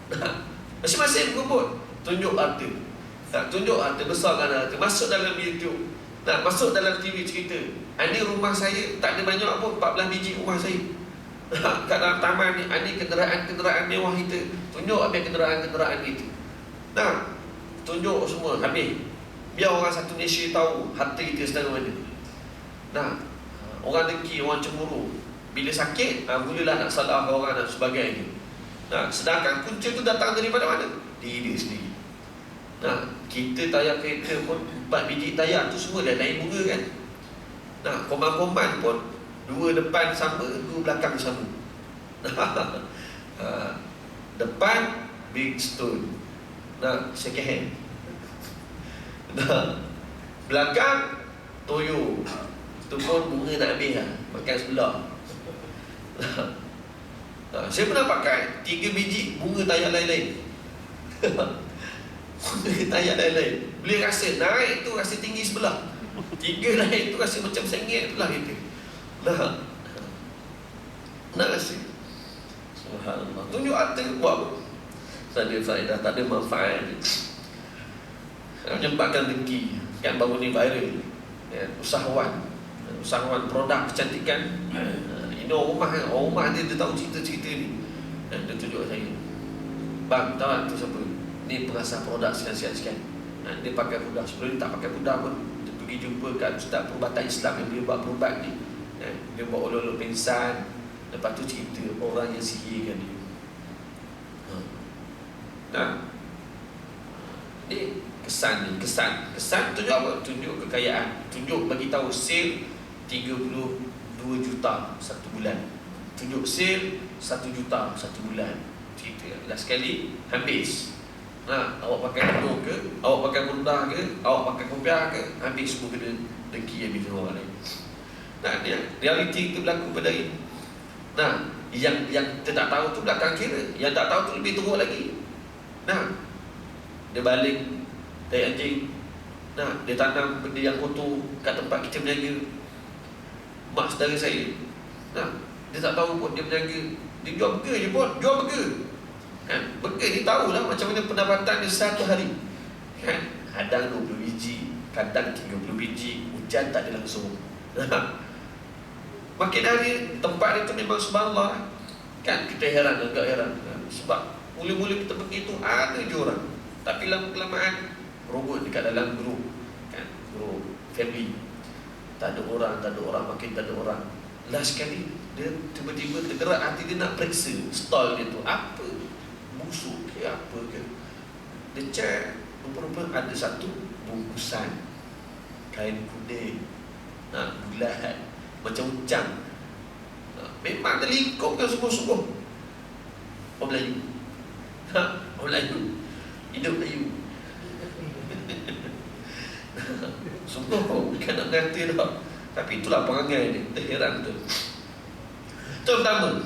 Nah, masing-masing berebut, tunjuk harta. Tak tunjuk harta, besarkan harta, masuk dalam YouTube. Nak masuk dalam TV cerita, ini rumah saya tak ada banyak pun, 14 biji rumah saya. Kat dalam taman ni, ini kenderaan-kenderaan mewah kita. Tunjuk habis kenderaan-kenderaan kita. Nah, tunjuk semua habis. Biar orang satu Malaysia tahu harta kita sedang mana. Nah, orang dengki, orang cemburu. Bila sakit, mulalah nak salah orang dan sebagainya. Nah, sedangkan punca tu datang daripada mana? Diri dia sendiri. Nah, kita tayar kereta pun 4 biji tayar tu semua dah naik bunga kan. Nah, koman-koman pun 2 depan sama, 2 belakang sama. Depan big stone. Nah, second hand. Nah, belakang Toyo. Tu pun bunga nak habis lah, makan sebelah. Nah, saya pernah pakai 3 biji bunga tayar lain-lain. Tayar lain-lain, boleh rasa naik tu rasa tinggi sebelah, 3 lain tu rasa macam sengit pula kita. Nak rasa subhanallah. Tunjuk harta buat apa? Tak ada faedah, tak ada manfaat. Menyebabkan dengki. Kan baru ni viral ya, usahawan produk kecantikan. Ini orang rumah dia tahu cerita-cerita ni. Dia tunjuk saya, bang, tahu tak tu siapa? Ni pengasas produk sekian-sekian. Dia pakai pudar. Sebelum ni tak pakai pudar pun. Dia pergi jumpa kat Ustaz Perubatan Islam yang dia buat perubat ni. Dia buat olok-olok pingsan. Lepas tu cerita orang yang sihirkan dia. Nah, ni kesan ni. Kesan tunjuk apa? Tunjuk kekayaan. Tunjuk bagi tahu sale 32 juta satu bulan. Tunjuk sale 1 juta satu bulan. Cerita last sekali habis. Nah, awak pakai tudung ke, awak pakai bunda ke, awak pakai kopiah ke, habis semua kena dengki habis orang lain. Nah, dia realiti itu berlaku pada ini. Nah, yang kita tak tahu tu belakang kira, yang tak tahu tu lebih teruk lagi. Nah, dia balik dari anjing. Nah, dia tanam benda yang kotor kat tempat kita berniaga. Mak saudara saya, nah, dia tak tahu pun dia berniaga. Dia jual burger je pun, jual burger. Burger ni tahulah macam mana pendapatan dia satu hari. Kadang 20 biji, kadang 30 biji, hujan tak ada langsung. Makin hari tempat itu memang subhanallah kan, kita heran, agak heran kan? Sebab mula-mula kita pergi itu ada je orang, tapi lama-kelamaan robot dekat dalam grup kan, grup family, tak ada orang, makin tak ada orang. Last sekali dia tiba-tiba tergerak hati dia nak periksa stall dia tu, apa busuk ke apa ke. Dia check, rupa-rupa ada satu bungkusan kain kuning, bulat macam ucang. Memang terlingkup kan sungguh-sungguh. Orang Melayu. Orang Melayu. Hidup Melayu. Sungguh bukan nak kata dah. Tapi itulah perangai dia. Terheran tu. Itu pertama.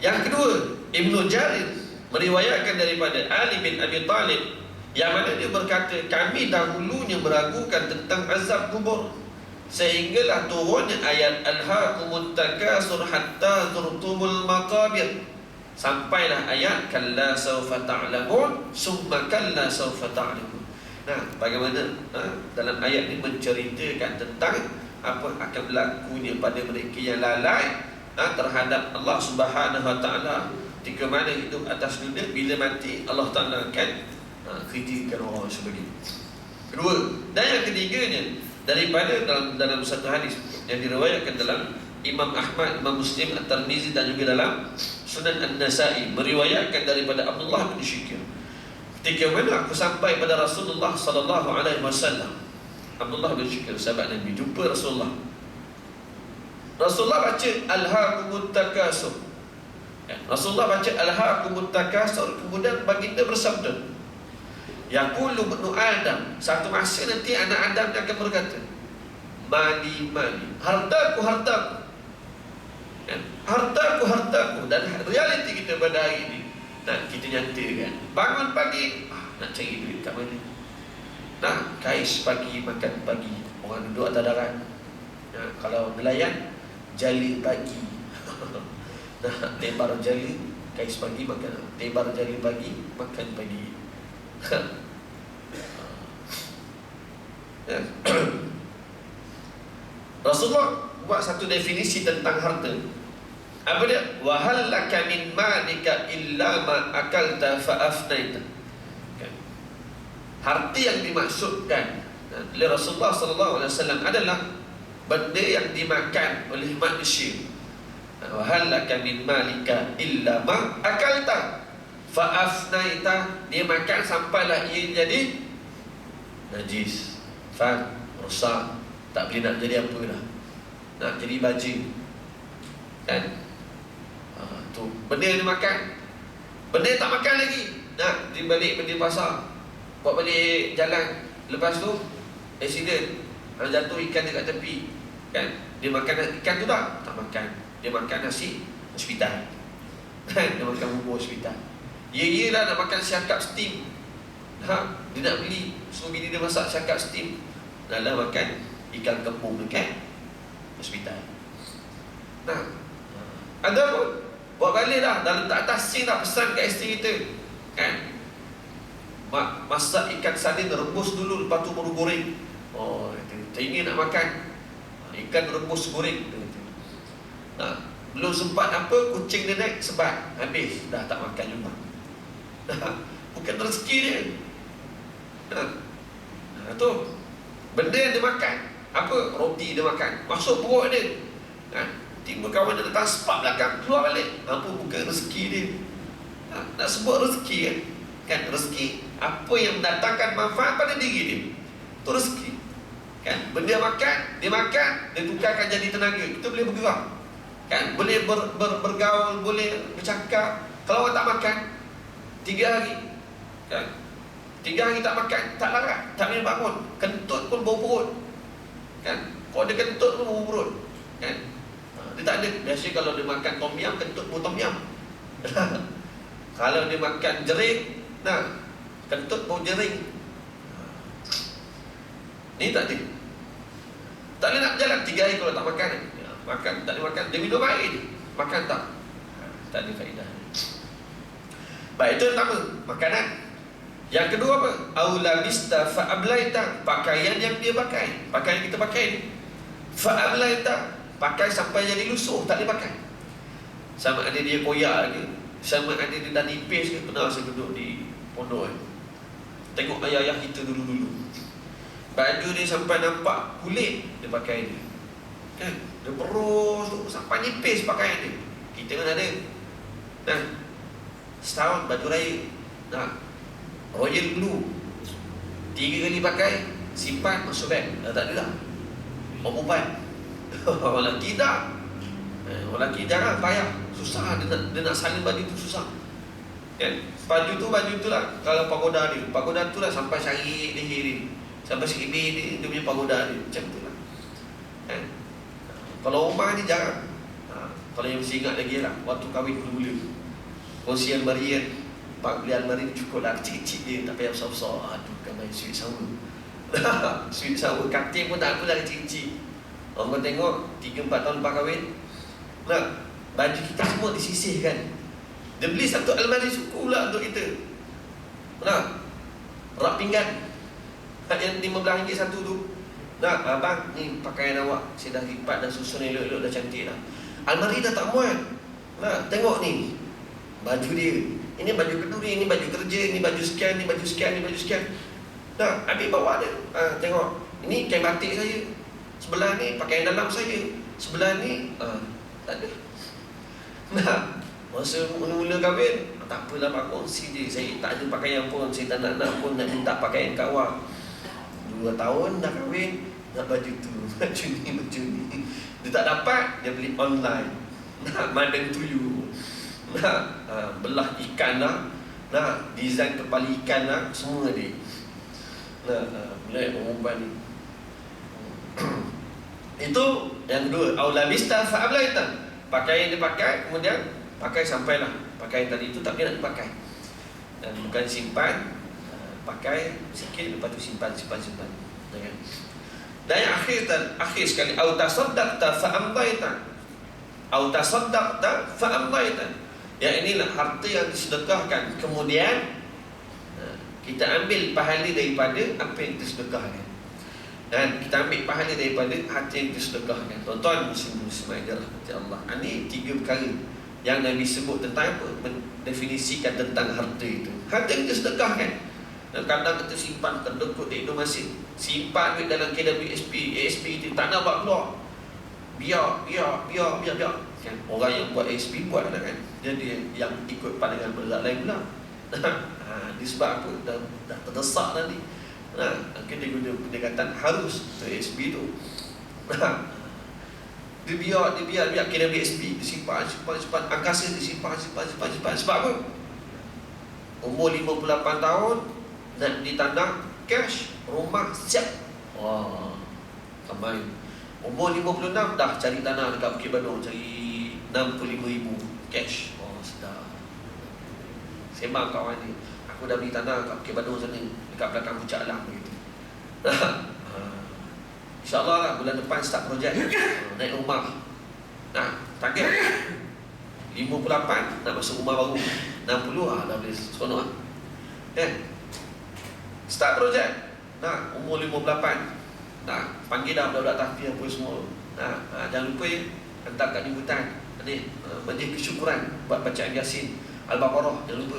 Yang kedua, Ibnu Jarir meriwayatkan daripada Ali bin Abi Talib, yang mana dia berkata, kami dahulunya meragukan tentang azab kubur, sehinggalah turunnya ayat alhaakumut takasur hatta zurtumul maqabir, sampailah ayat kalla sawfa ta'lamun summa kalla sawfa ta'lamun. Nah, bagaimana dalam ayat ini menceritakan tentang apa akan berlakunya pada mereka yang lalai terhadap Allah Subhanahu Wa Taala ketika mana hidup atas dunia, bila mati Allah Taala akan kritikan orang sebegini. Kedua, dan yang ketiganya daripada dalam satu hadis yang diriwayatkan dalam Imam Ahmad, Imam Muslim, At-Tirmizi dan juga dalam Sunan An-Nasa'i, meriwayatkan daripada Abdullah bin Syikir, ketika mana aku sampai pada Rasulullah sallallahu alaihi wasallam. Abdullah bin Syikir, sahabat Nabi, jumpa Rasulullah. Rasulullah baca alhaakumut takasur. Rasulullah baca alhaakumut takasur, kemudian baginda bersabda, yaqulu ibnu Adam, satu masa nanti anak Adam akan berkata, mali, hartaku, hartaku. Dan realiti kita pada hari ini, kita nyata kan, bangun pagi nak cari duit kat mana, kais pagi, makan pagi, orang duduk atas darat. Kalau nelayan, jali pagi. Tebar jali, kais pagi makan, tebar jali pagi, makan pagi. Rasulullah buat satu definisi tentang harta. Apa dia? Wa hal laka min malika illa ma akalta fa afnaita. Harta yang dimaksudkan oleh Rasulullah sallallahu alaihi wasallam adalah benda yang dimakan oleh manusia. Wa hal laka min malika illa ma akalta fa afnaita, dia makan sampailah ia jadi najis, rosak, tak boleh nak jadi apa dah, nak jadi baju kan. Tu benda yang dia makan, benda yang tak makan lagi, dia balik pergi pasar, buat balik jalan, lepas tu accident, jatuh ikan dekat tepi kan. Dia makan ikan tu tak makan, dia makan nasi hospital kan, dia makan bubur hospital. Ya lah nak makan syakap steam, dia nak beli, suruh bini dia masak syakap steam, nak makan ikan kembung dekat hospital. Ada pun buat balik dah, dah letak atas sink dah, pesan kat isteri kita kan, masak ikan sardin, rebus dulu, lepas tu baru goreng. Saya ingin nak makan ikan rebus goreng. Belum sempat apa, kucing dia naik sebat, habis dah tak makan juga. Bukan rezeki dia. Tu benda yang dia makan, apa, roti dia makan, masuk perut dia, tiba kawan dia datang sepak belakang, keluar balik. Apa, bukan rezeki dia. Nak sebut rezeki kan, rezeki apa yang mendatangkan manfaat pada diri dia, itu rezeki kan. Benda dia makan, dia tukarkan jadi tenaga, kita boleh bergerak kan, boleh bergaul, boleh bercakap. Kalau orang tak makan 3 hari kan, 3 hari tak makan, tak larat, tak boleh bangun, kentut pun bau perut kan. Kalau dia kentut pun bau perut kan, dia tak ada. Biasa kalau dia makan tom yum, kentut bau tom yum. Kalau dia makan jering, kentut bau jering. Ni tak ada. Tak boleh nak jalan 3 hari kalau tak makan. Makan, tak boleh makan, dia minum air, makan tak ada faedah. Baik, itu yang pertama, makanan. Yang kedua apa? Aulabista fa'ablaita, pakaian yang dia pakai, pakaian yang kita pakai. Fa'ablaita, pakai sampai jadi lusuh, tak boleh pakai. Sama ada dia koyak lagi, sama ada dia dah nipis ke. Pernah saya duduk di pondok kan, tengok ayah-ayah kita dulu-dulu, baju dia sampai nampak kulit dia pakai dia kan, dia perus tu sampai nipis pakai dia. Kita kan ada setahun baju raya royal blue, 3 kali pakai, simpan masuk beg, tak ada dah. Orang perempuan orang lelaki tak, orang lelaki jarang payah, susah dia nak salin baju tu susah kan. Baju tu lah, kalau pagoda tu lah sampai syari leher dia, sampai sikit dia punya pagoda dia, macam tu lah kan. Kalau rumah ni jarang. Kalau yang mesti ingat lagi lah, waktu kahwin mula-mula, kongsi almari kan, beli almari ni cukup lah, kecil-kecil dia, tak payah besar-besar. Aduh, kan main sweet sour sweet sour, katil pun tak apalah, kecil-kecil. Orang tengok 3-4 tahun lepas kahwin, baju kita semua disisihkan. Dia beli satu almari suku pula untuk kita. Rak pinggan yang RM15 satu tu. Abang, ni pakaian awak, saya dah lipat dan susun elok-elok, dah cantik dah. Almari dah tak muat. Tengok ni baju dia, ini baju keduri, ini baju kerja, ini baju sekian, ini baju sekian, ini baju sekian. Habis bawa dia, tengok, ini kain batik saya, sebelah ni pakaian dalam saya, sebelah ni tak ada. Masa mula-mula kahwin, tak apalah pak kongsi je, saya tak ada pakaian pun, saya tak nak pun nak minta pakaian kat awak. 2 tahun dah kahwin, nak baju tu, baju ni. Dia tak dapat, dia beli online. Madang tuyu, belah ikan lah, design kepala ikan lah, semua dia. Mulai perempuan ni. Itu yang kedua, aulabista fa'ablaita. Pakaian dia pakai, kemudian pakai sampailah pakaian tadi itu, tapi nak dipakai dan bukan simpan, pakai sikit lepas tu simpan. Dan yang akhir sekali, au tasaddaqta fa amdaita. Ya, inilah harta yang disedekahkan, kemudian kita ambil pahala daripada apa yang disedekahkan, dan kita ambil pahala daripada harta yang disedekahkan. Tuan-tuan muslim-muslimat yang dirahmati Allah, ini 3 perkara yang Nabi sebut tentang apa, mendefinisikan tentang harta itu. Harta yang disedekahkan, kadang kita simpan terdekut di Indo Masin, simpan duit dalam KWSP, ASP itu tak nak buat keluar, biar kan. Orang yang buat ASP buat lah kan, jadi yang ikut pandangan berat lain pula. Disebab apa, dah terdesak tadi, kita guna pendekatan harus tu ASP tu. Dia biar KWSP disimpan, angkasa disimpan. Sebab apa? Umur 58 tahun nak ditanam cash, rumah siap. Wah, ramai. Umur 56 dah cari tanah dekat Bukit Bandung, cari 65,000 cash. Oh, sedap. Sembang kawan ni, aku dah beli tanah kat Bukit Bandung sana, dekat belakang Puncak Alam begitu. InsyaAllah lah bulan depan start projek, naik rumah. Target 58 nak masuk rumah baru, 60 dah boleh seronok start projek. Umur 58, panggil dah budak-budak tahfiz apa semua. Jangan lupa hantar kat jemputan ni, majlis kesyukuran buat bacaan Yasin Al-Baqarah, jangan lupa.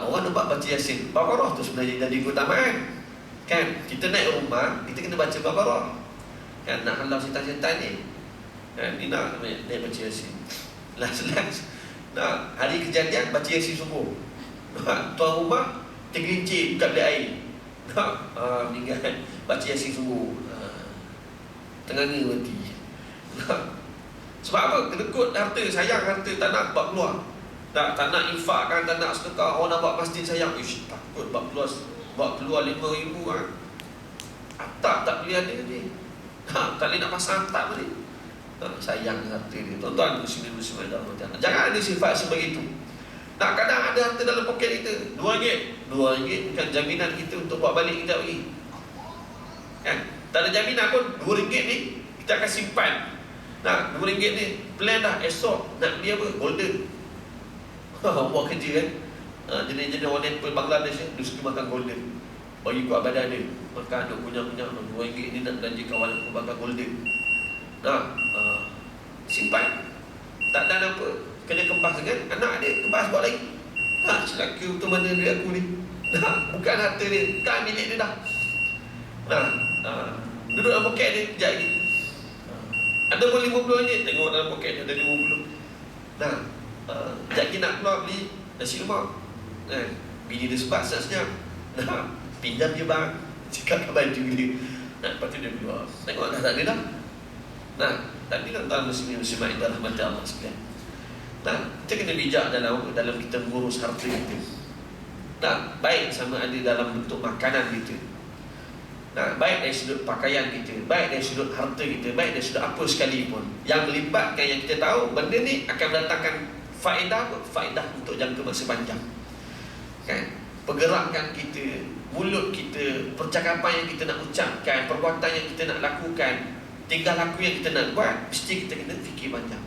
Orang nampak baca Yasin Baqarah tu sebenarnya jadi keutamaan kan. Kita naik rumah, kita kena baca Baqarah kan, nak halau setan-setan ni kan. Ni nak naik baca Yasin last. Hari kejadian baca Yasin subuh. Tuan rumah tergelincir dekat bilik air, meninggal, baca Yasin subuh, tengah-tengah mati. Sebab apa? Kedekut harta, sayang harta, tak nak buat keluar, tak nak infakkan, tak nak sedekah. Orang nak buat masjid sayang, takut buat keluar 5,000 kan. Atap tak boleh ada ni, tak boleh nak pasang atap ni. Sayang harta dia. Tuan-tuan muslim-muslimat jangan ada sifat sebegitu. Kadang ada harta dalam poket kita, RM2 bukan jaminan kita untuk buat balik kita lagi kan. Tak ada jaminan pun RM2 ni kita akan simpan. RM2 ni plan dah, esok nak beli apa, golden. Buat kerja kan. Jadi orang Nepal, Bangladesh dia suka makan golden. bagi kuat badan dia. Maka ada punya-punya RM2 ni nak belanja kawan aku bakar golden. Simpan. Tak ada apa. Kena kempas dengan anak dia, kempas buat lagi. Celaka betul mana duit aku ni. Bukan harta dia, kan milik dia dah. Duduk dalam poket dia, kejap lagi. Ada pun RM50, tengok dalam poket dia ada RM50. Kejap lagi nak keluar beli nasi lemak. Bini dia sebat senyap. Pinjam je bang, cakap kat baju dia. Lepas tu dia keluar. Tengok dah tak ada dah. Tadi kan tuan muslimat itu rahmat Allah sekalian. Kita kena bijak dalam kita mengurus harta kita. Baik sama ada dalam bentuk makanan kita, baik dari sudut pakaian kita, baik dari sudut harta kita, baik dari sudut apa sekalipun yang melibatkan yang kita tahu benda ni akan mendatangkan faedah untuk jangka masa panjang. Pergerakan kita, mulut kita, percakapan yang kita nak ucapkan, perbuatan yang kita nak lakukan, tingkah laku yang kita nak buat, mesti kita kena fikir panjang.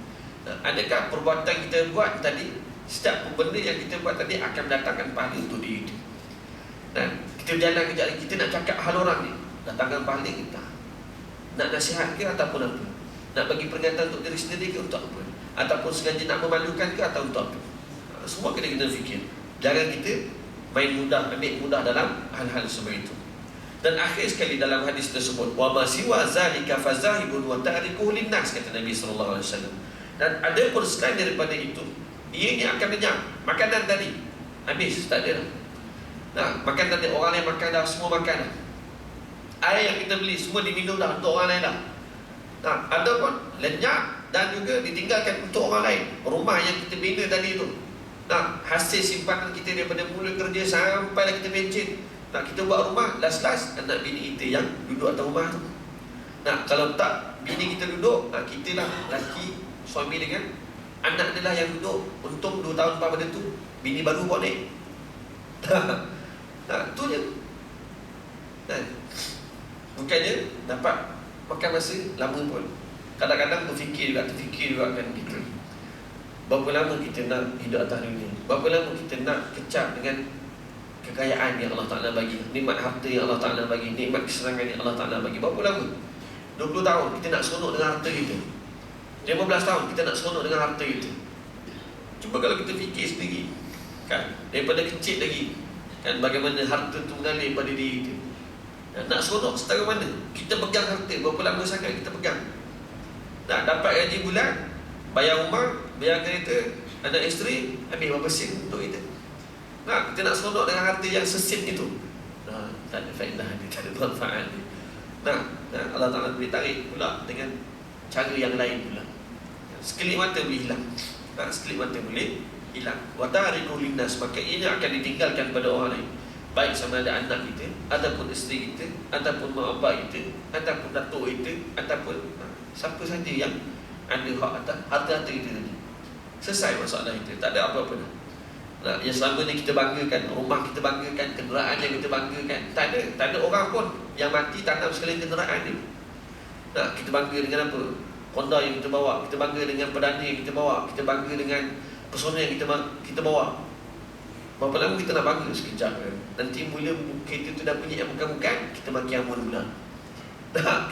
Adakah perbuatan kita buat tadi, setiap benda yang kita buat tadi akan mendatangkan pahala untuk diri kita. Kita berjalan kejap lagi, kita nak cakap hal orang ni, datangkan pahala kita. Nak nasihat ke ataupun apa? Nak bagi peringatan untuk diri sendiri ke untuk apa? Ataupun sengaja nak memalukan ke atau untuk apa? Semua kena kita fikir. Jangan kita main mudah, ambil mudah dalam hal-hal seperti itu. Dan akhir sekali dalam hadis tersebut, wa ma siwa zalika fazahibun wa ta'rikuhu linnas, kata Nabi sallallahu alaihi wasallam. Dan ada pun selain daripada itu, ianya akan lenyap. Makanan tadi habis, tak ada dah. Makanan tadi orang lain makan dah, semua makan dah. Air yang kita beli semua diminum dah untuk orang lain dah. Ada pun lenyap dan juga ditinggalkan untuk orang lain. Rumah yang kita bina tadi tu, hasil simpanan kita daripada mula kerja sampailah kita pencen, kita buat rumah, last anak bini kita yang duduk atas rumah tu. Kalau tak bini kita duduk, kita lah lelaki, suami dengan anak dia lah yang duduk. Untung 2 tahun lepas pada tu bini baru buat naik. Tu je. Bukannya dapat makan masa lama pun. Kadang-kadang terfikir juga kan kita. Berapa lama kita nak hidup atas dunia? Berapa lama kita nak kecap dengan kekayaan yang Allah Ta'ala bagi, nikmat harta yang Allah Ta'ala bagi, nikmat kesenangan yang Allah Ta'ala bagi? Berapa lama? 20 tahun kita nak seronok dengan harta kita. 15 tahun kita nak seronok dengan harta kita. Cuba kalau kita fikir sendiri, kan, daripada kecil lagi, kan, bagaimana harta tu mengalir pada diri kita. Nak seronok setara mana? Kita pegang harta, berapa lama sangat kita pegang. Dapat gaji bulan, bayar rumah, bayar kereta, anak isteri, ambil berapa sen untuk kita. Kita nak seronok dengan harta yang sesin itu. Tak ada faedah dia, tak ada manfaat dia. Allah Ta'ala boleh tarik pula dengan cara yang lain pula. Sekelip mata boleh hilang. Sekelip mata boleh hilang. Wa ta'riku linnas, maka ini akan ditinggalkan pada orang lain. Baik sama ada anak kita, ataupun isteri kita, ataupun mak bapak kita, ataupun datuk kita, ataupun siapa saja yang ada hak atas harta-harta kita tadi. Selesai masalah kita, tak ada apa-apa dah. Yang selama ni kita banggakan, rumah kita banggakan, kenderaan yang kita banggakan, tak ada orang pun yang mati tanam sekali kenderaan ni. Kita bangga dengan apa? Honda yang kita bawa, kita bangga dengan perdana yang kita bawa, kita bangga dengan pesona yang kita bawa. Berapa lama kita nak bangga? Sekejap kan? Nanti mula kereta tu dah bunyi yang bukan-bukan, kita maki amun pula.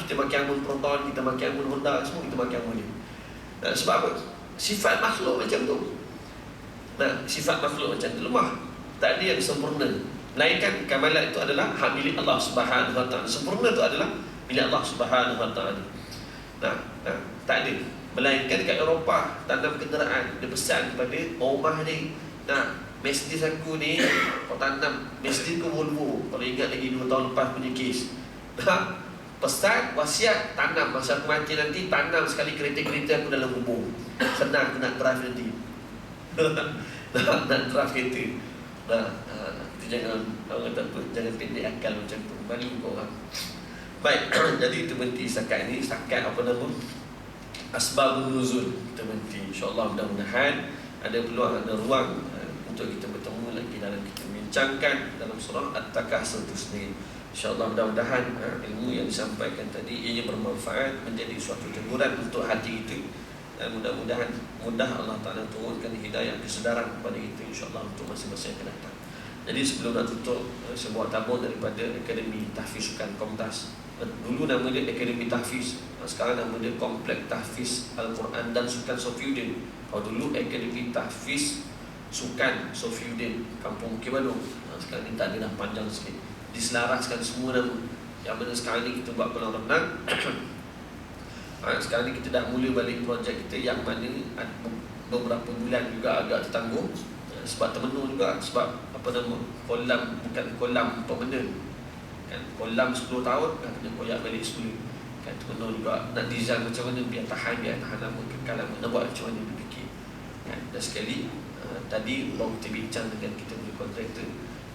Kita maki amun Proton, kita maki amun Honda, semua kita maki amun dia. Sebab apa? Sifat makhluk macam tu. Sifat makhluk macam tu lemah, tak ada yang sempurna. Melainkan kamalan itu adalah hak milik Allah Subhanahu Wa Ta'ala. Sempurna itu adalah milik Allah Subhanahu Wa Ta'ala. Tak ada. Melainkan dekat Eropah, tanam kenderaan, dia pesan kepada rumah ni, Mercedes aku ni, kau tanam Mercedes ku Volvo. Kalau ingat lagi 2 tahun lepas punya kes, pesan, wasiat, tanam. Masa aku mati nanti, tanam sekali kereta-kereta aku dalam kubur. Senang aku nak drive nanti. Nak drive kereta. Itu jangan, orang kata apa, jangan pendek akal macam tu, malu korang. Baik, jadi itu berhenti setakat ini. Setakat apa nama, asbabun nuzul, kita berhenti. InsyaAllah mudah-mudahan ada peluang, ada ruang untuk kita bertemu lagi dalam kita membincangkan dalam surah At-Takasur itu sendiri. InsyaAllah mudah-mudahan ilmu yang disampaikan tadi ianya bermanfaat, menjadi suatu teguran untuk hati itu. Dan mudah-mudahan mudah Allah Ta'ala turunkan hidayah kesedaran kepada kita, insyaAllah, untuk masa-masa yang akan datang. Jadi sebelum nak tutup, sebuah tabur daripada Akademi Tahfiz Sukan Komtas. Dulu nama dia Akademi Tahfiz, sekarang nama dia Komplek Tahfiz Al-Quran dan Sukan Sofiuddin. Kalau dulu Akademi Tahfiz Sukan Sofiuddin, Kampung Bukit Balong. Sekarang ni tak ada, dah panjang sikit, diselaraskan semua nama. Yang mana sekarang ni kita buat kolam renang. Sekarang ni kita dah mula balik projek kita, yang mana beberapa bulan juga agak tertangguh, sebab termenung juga, sebab apa nama, kolam, bukan kolam permanent kan, kolam 10 tahun kan, kena koyak balik semula kan, termenung juga. Nak design macam mana biar tahan lama, kekal lama, nak buat macam mana berfikir kan. Dan sekali tadi baru kita bincang dengan kita punya kontraktor,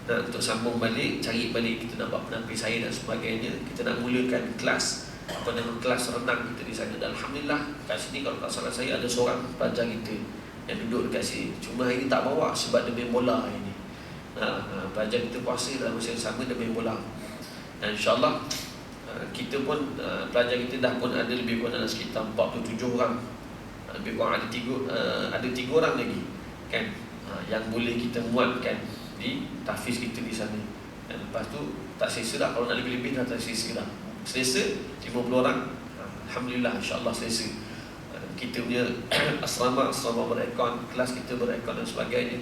untuk sambung balik, cari balik kita nak buat penampil saya dan sebagainya. Kita nak mulakan kelas, apa nama, kelas renang kita di sana. Dan Alhamdulillah kat sini kalau tak salah saya ada seorang pelajar kita yang duduk dekat sini. Cuma hari ni tak bawa sebab dia main bola hari ni. Pelajar kita puasa dalam masa yang sama, dia main bola. Dan insyaAllah kita pun, pelajar kita dah pun ada lebih kurang dalam sekitar 47 orang. Lebih kurang ada 3 orang lagi kan, yang boleh kita muatkan di tahfiz kita di sana. Dan lepas tu tak selesa dah, kalau nak lebih-lebih dah tak selesa dah. Selesa 50 orang, Alhamdulillah, insyaAllah selesa. Kita punya asrama berekon, kelas kita berekon dan sebagainya.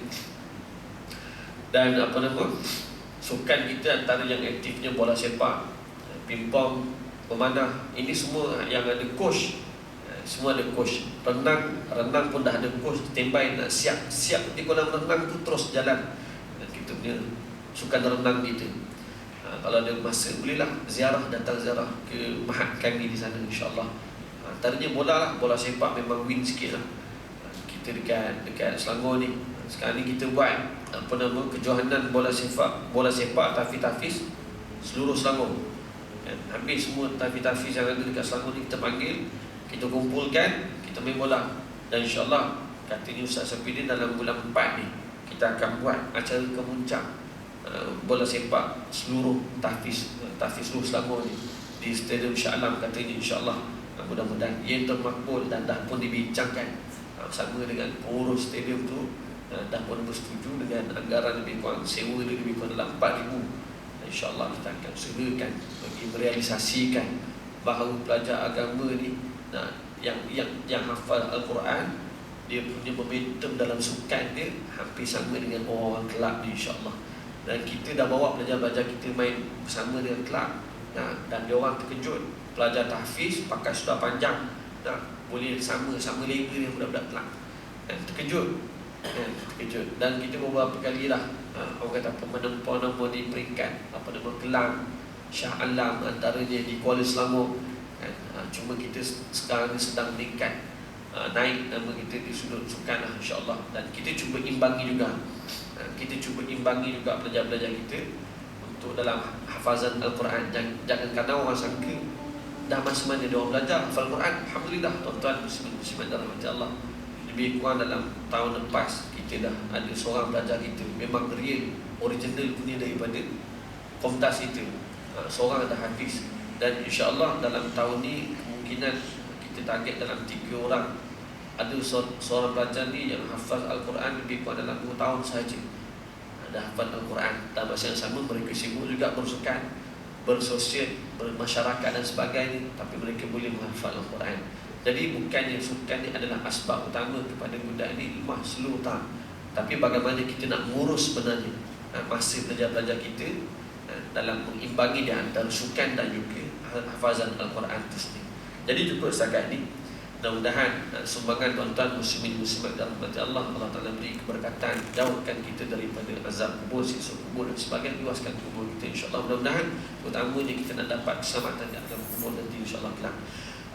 Dan apa nama, sukan kita antara yang aktifnya bola sepak, pingpong, pemanah, ini semua yang ada coach. Semua ada coach. Renang pun dah ada coach standby, nak siap di kolam renang tu terus jalan. Dan kita punya sukan renang kita, kalau ada masa bolehlah datang ziarah ke mahat kami di sana, insyaAllah. Antaranya bola lah, bola sepak memang win sikit lah. Kita dekat Selangor ni, sekarang ni kita buat apa nama, kejohanan bola sepak tahfiz seluruh Selangor. Habis semua tahfiz yang ada dekat Selangor ni kita panggil, kita kumpulkan, kita main bola. Dan insyaAllah katanya Ustaz Safidin dalam bulan 4 ni kita akan buat acara kemuncak bola sepak seluruh tahfiz seluruh Selangor ni di Stadium Shah Alam katanya, insyaAllah. Mudah-mudahan ia termakbul dan dah pun dibincangkan sama dengan pengurus stadium tu, dah pun bersetuju dengan anggaran lebih kurang, sewa dia lebih kurang dalam 4,000. InsyaAllah kita akan segerakan bagi merealisasikan bahawa pelajar agama ni, yang hafal Al-Quran, dia punya momentum dalam sukan dia hampir sama dengan orang kelab ni, insyaAllah. Dan kita dah bawa pelajar-pelajar kita main bersama dengan kelab, dan dia orang terkejut, pelajar tahfiz pakai sudah panjang, boleh sama level dengan budak-budak kelab. Terkejut. Dan kita beberapa kali dah orang kata menempah di peringkat apa nama, Kelang, Shah Alam antaranya di Kuala Selangor. Cuma kita sekarang ni sedang meningkat, naik nama kita di sudut sukan lah, insyaAllah. Dan kita cuba imbangi juga, pelajar-pelajar kita untuk dalam hafazan Al-Quran. Jangan kadang orang sangka dah masa mana dia orang belajar hafal Al-Quran. Alhamdulillah tuan-tuan muslimin dan rahmati Allah, lebih kurang dalam tahun lepas kita dah ada seorang pelajar kita memang real original punya daripada Komtas itu, seorang dah hafiz. Dan insyaAllah dalam tahun ni kemungkinan kita target dalam 3 orang. Ada seorang pelajar ni yang hafaz Al-Quran lebih kurang dalam 2 tahun sahaja, dah hafal Al-Quran. Dan masa yang sama mereka sibuk juga bersukan, bersosial, bermasyarakat dan sebagainya, tapi mereka boleh menghafal Al-Quran. Jadi bukannya sukan ni adalah asbab utama kepada budak ni lemah seluruh tahun, tapi bagaimana kita nak ngurus sebenarnya masa pelajar-pelajar kita dalam mengimbangi di antara sukan dan juga hafazan Al-Quran itu sendiri. Jadi cukup setakat ni. Mudah-mudahan sumbangan tuan-tuan muslimin muslimat dan rahmati Allah, Allah Ta'ala beri keberkatan, jauhkan kita daripada azab kubur, siksa kubur dan sebagainya, luaskan kubur kita, insyaAllah. Mudah-mudahan utamanya kita nak dapat keselamatan di alam kubur nanti, insyaAllah kelak.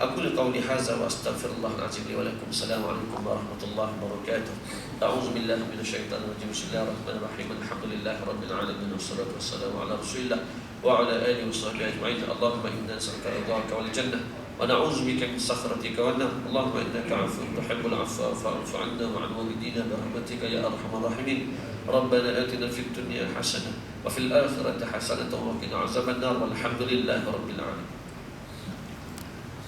Aku liqauli hadza wa astaghfirullahalazim li wa lakum. Assalamualaikum warahmatullahi wabarakatuh. A'udzu billahi minasyaitonir rajim. Bismillahirrahmanirrahim. Alhamdulillahirabbil alamin wassalatu wassalamu ala Rasulillah wa ala alihi washabbihi ajma'in. Allahumma inna nas'aluka ridhaka wal jannah wa na'udzu bika min sakhratika wan nar. Allahumma innaka 'afuwwun tuhibbul 'afwa fa'fu 'anna wa 'an walidina bi rahmatika ya arhamar rahimin. Rabbana atina fid dunya hasanah wa fil akhirati hasanah wa qina 'adzaban nar. Walhamdulillahi rabbil alamin.